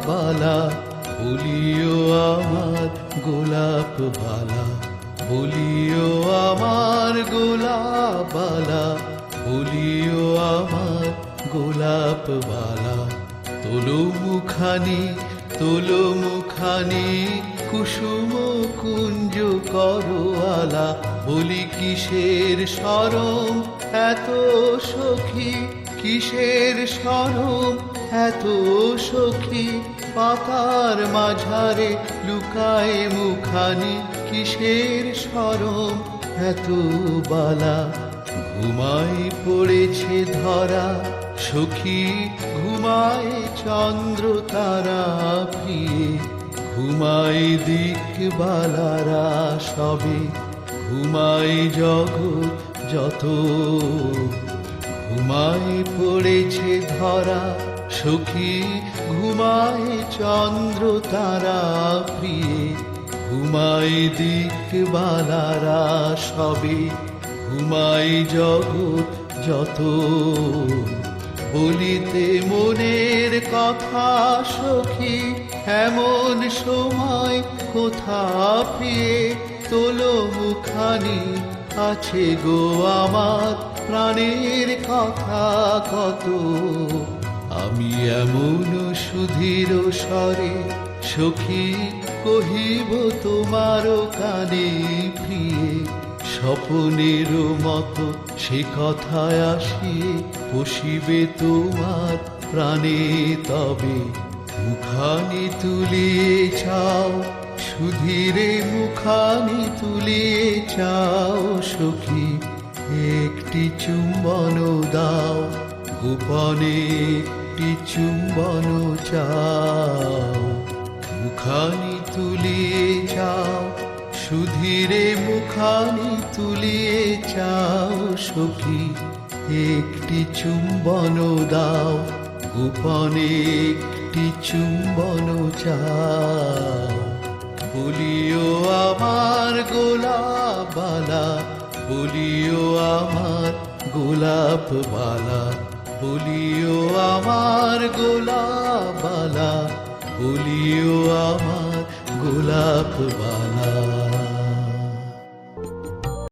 বালা, বলিও আমার গোলাপ বালা, বলিও আমার গোলাপ বালা, বলিও আমার গোলাপ বালা। তোলো মুখানি, তোলো মুখানি, কুসুম কুঞ্জ করো আলা। বলি কিসের শরম এত সখী, কিসের শরম এত সখী, পাতার মাঝারে লুকায় মুখানি। কিসের শরম এত বালা, ঘুমায় পড়েছে ধরা সখী, ঘুমায় চন্দ্র তারা প্রিয়ে, ঘুমায় দিকবালারা সবে, ঘুমায় জগৎ যত। ঘুমায় পড়েছে ধরা সখী, ঘুমায় চন্দ্র তারা প্রিয়ে, ঘুমায় দিকবালারা সবে, ঘুমায় জগৎ যত। বলিতে মনের কথা সখী, এমন সময় কোথা পেয়ে, তোলো মুখানি আছে গো আমার প্রাণের কথা কত। আমি এমন সুধীর স্বরে সখী কহিব তোমার কানে প্রিয়ে, স্বপনের মতো সে কথায় আসিয়ে বসিবে তোমার প্রাণে তবে। মুখানি তুলিয়ে চাও সুধীরে, মুখানি তুলিয়ে চাও সখী, একটি চুম্বন দাও গোপনে, একটি চুম্বন চাও। মুখানি তুলিয়ে চাও সুধীরে, মুখানি তুলিয়ে চাও সখী, একটি চুম্বন দাও গোপনে, একটি চুম্বন চাও। বলিও আমার গোলাপ বালা, বলিও আমার গোলাপ বালা, বলিও আমার গোলাপ বালা, বলিও আমার গোলাপ বালা।